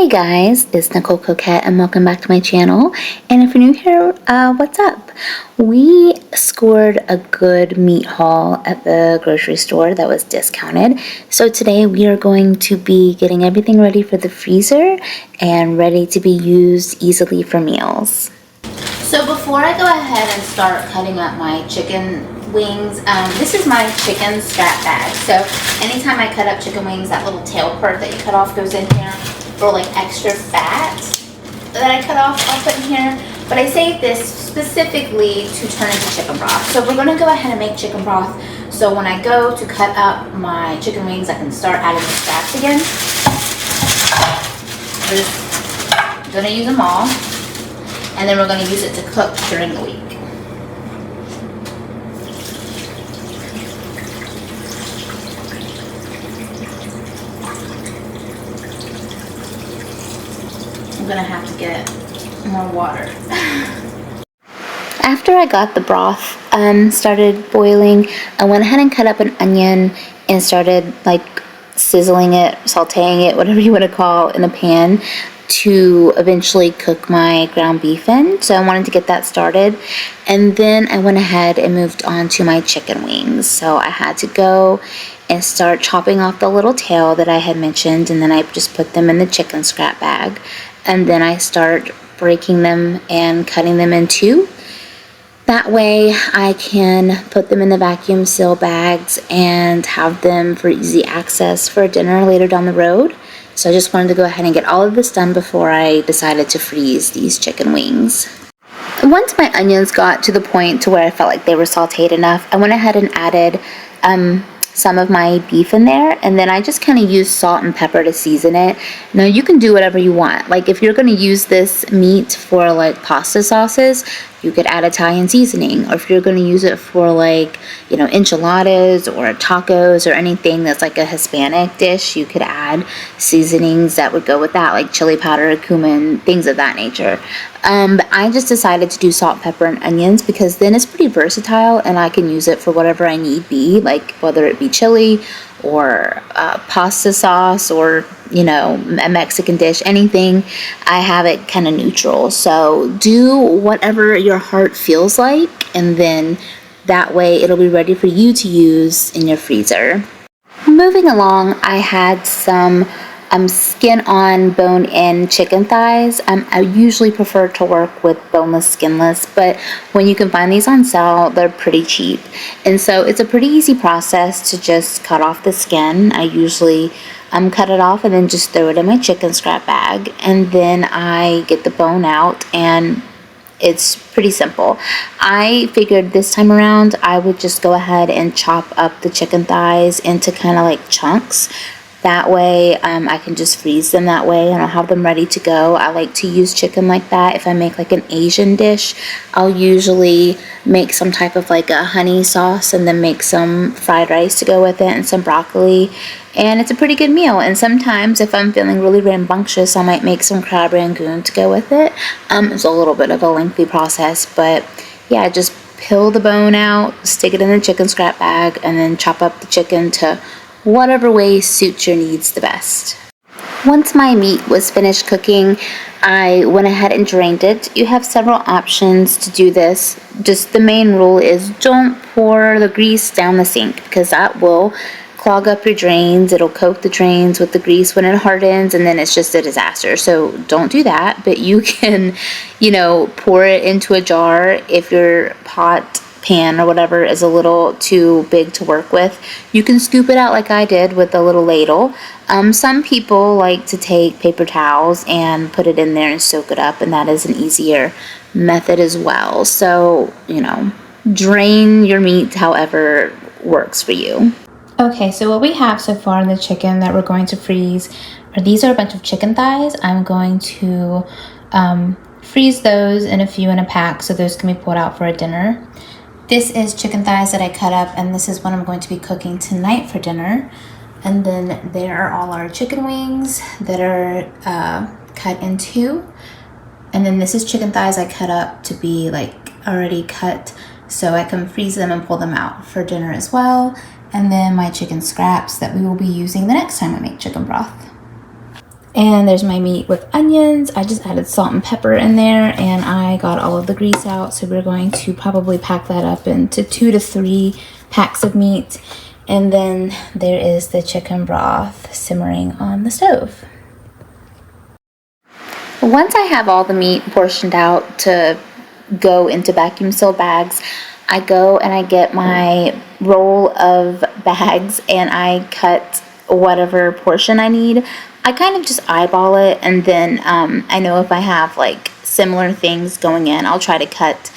Hey guys, it's Nicole Coquette and welcome back to my channel. And if you're new here, what's up? We scored a good meat haul at the grocery store that was discounted. So today we are going to be getting everything ready for the freezer and ready to be used easily for meals. So before I go ahead and start cutting up my chicken wings, this is my chicken scrap bag. So anytime I cut up chicken wings, that little tail part that you cut off goes in here. Or like extra fat that I cut off, I'll put in here. But I saved this specifically to turn into chicken broth. So we're gonna go ahead and make chicken broth. So when I go to cut up my chicken wings, I can start adding the scraps again. We're just gonna use them all. And then we're gonna use it to cook during the week. I'm gonna have to get more water. After I got the broth started boiling, I went ahead and cut up an onion and started like sizzling it, sauteing it, whatever you want to call, in a pan to eventually cook my ground beef in. So I wanted to get that started. And then I went ahead and moved on to my chicken wings. So I had to go and start chopping off the little tail that I had mentioned, and then I just put them in the chicken scrap bag. And then I start breaking them and cutting them in two. That way I can put them in the vacuum seal bags and have them for easy access for dinner later down the road. So I just wanted to go ahead and get all of this done before I decided to freeze these chicken wings. Once my onions got to the point to where I felt like they were sauteed enough, I went ahead and added some of my beef in there, and then I just kind of use salt and pepper to season it. Now you can do whatever you want. Like if you're going to use this meat for like pasta sauces, you could add Italian seasoning, or if you're going to use it for like, you know, enchiladas or tacos or anything that's like a Hispanic dish, you could add seasonings that would go with that, like chili powder, cumin, things of that nature. But I just decided to do salt, pepper, and onions because then it's pretty versatile and I can use it for whatever I need be, like whether it be chili or pasta sauce or, you know, a Mexican dish, anything. I have it kind of neutral. So do whatever your heart feels like, and then that way it'll be ready for you to use in your freezer. Moving along, I had some skin on, bone in chicken thighs. I usually prefer to work with boneless, skinless, but when you can find these on sale, they're pretty cheap. And so it's a pretty easy process to just cut off the skin. I usually cut it off and then just throw it in my chicken scrap bag, and then I get the bone out, and it's pretty simple. I figured this time around I would just go ahead and chop up the chicken thighs into kind of like chunks. That way I can just freeze them that way and I'll have them ready to go. I like to use chicken like that. If I make like an Asian dish, I'll usually make some type of like a honey sauce and then make some fried rice to go with it and some broccoli. And it's a pretty good meal. And sometimes if I'm feeling really rambunctious, I might make some crab rangoon to go with it. It's a little bit of a lengthy process, but yeah, just peel the bone out, stick it in the chicken scrap bag, and then chop up the chicken to whatever way suits your needs the best. Once my meat was finished cooking, I went ahead and drained it. You have several options to do this. Just the main rule is don't pour the grease down the sink because that will clog up your drains. It'll coat the drains with the grease when it hardens, and then it's just a disaster. So don't do that, but you can, you know, pour it into a jar if your pot, pan, or whatever is a little too big to work with. You can scoop it out like I did with a little ladle. Some people like to take paper towels and put it in there and soak it up, and that is an easier method as well. So, you know, drain your meat however works for you. Okay, so what we have so far in the chicken that we're going to freeze these are a bunch of chicken thighs. I'm going to freeze those in a pack so those can be pulled out for a dinner. This is chicken thighs that I cut up, and this is what I'm going to be cooking tonight for dinner. And then there are all our chicken wings that are cut in two. And then this is chicken thighs I cut up to be like already cut so I can freeze them and pull them out for dinner as well. And then my chicken scraps that we will be using the next time I make chicken broth. And there's my meat with onions. I just added salt and pepper in there, and I got all of the grease out. So we're going to probably pack that up into 2 to 3 packs of meat. And then there is the chicken broth simmering on the stove. Once I have all the meat portioned out to go into vacuum sealed bags, I go and I get my roll of bags and I cut whatever portion I need. I kind of just eyeball it, and then I know if I have like similar things going in, I'll try to cut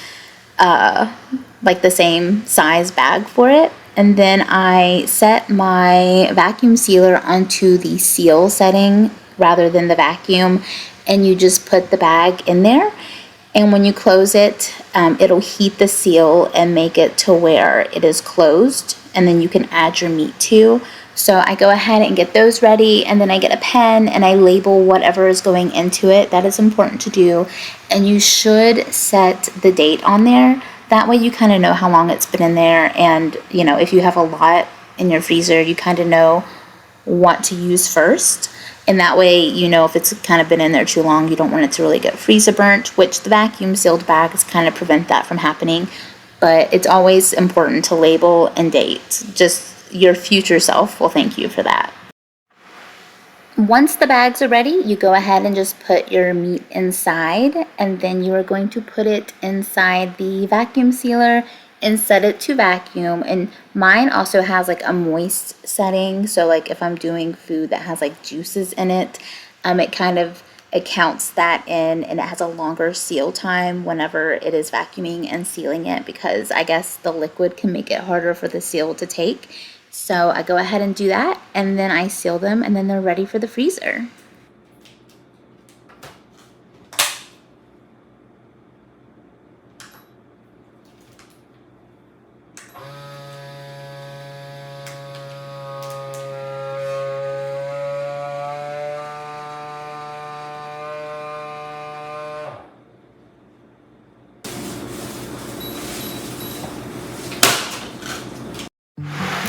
like the same size bag for it. And then I set my vacuum sealer onto the seal setting rather than the vacuum, and you just put the bag in there. And when you close it, it'll heat the seal and make it to where it is closed, and then you can add your meat to. So I go ahead and get those ready, and then I get a pen and I label whatever is going into it. That is important to do. And you should set the date on there. That way you kind of know how long it's been in there, and you know, if you have a lot in your freezer, you kind of know what to use first. And that way, you know, if it's kind of been in there too long, you don't want it to really get freezer burnt, which the vacuum sealed bags kind of prevent that from happening. But it's always important to label and date. Just your future self will thank you for that. Once the bags are ready, you go ahead and just put your meat inside, and then you are going to put it inside the vacuum sealer and set it to vacuum. And mine also has like a moist setting, so like if I'm doing food that has like juices in it, it counts that in, and it has a longer seal time whenever it is vacuuming and sealing it, because I guess the liquid can make it harder for the seal to take. So I go ahead and do that, and then I seal them, and then they're ready for the freezer.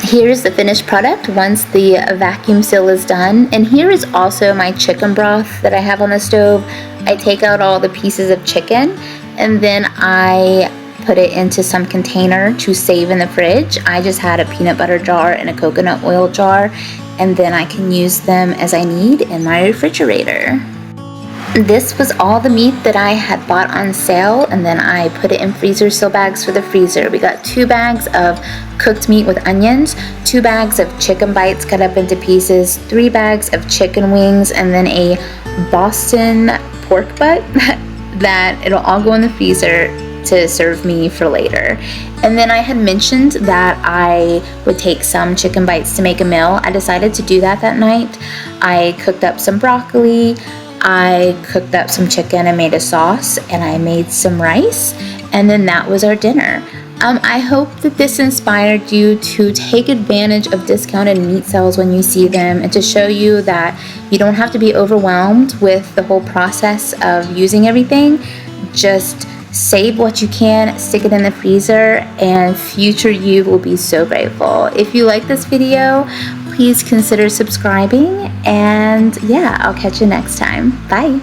Here's the finished product once the vacuum seal is done. And here is also my chicken broth that I have on the stove. I take out all the pieces of chicken, and then I put it into some container to save in the fridge. I just had a peanut butter jar and a coconut oil jar, and then I can use them as I need in my refrigerator. This was all the meat that I had bought on sale, and then I put it in freezer seal bags for the freezer. We got 2 bags of cooked meat with onions, 2 bags of chicken bites cut up into pieces, 3 bags of chicken wings, and then a Boston pork butt that it'll all go in the freezer to serve me for later. And then I had mentioned that I would take some chicken bites to make a meal. I decided to do that night. I cooked up some broccoli, I cooked up some chicken and made a sauce, and I made some rice, and then that was our dinner. I hope that this inspired you to take advantage of discounted meat sales when you see them, and to show you that you don't have to be overwhelmed with the whole process of using everything. Just save what you can, stick it in the freezer, and future you will be so grateful. If you like this video, please consider subscribing, and yeah, I'll catch you next time. Bye.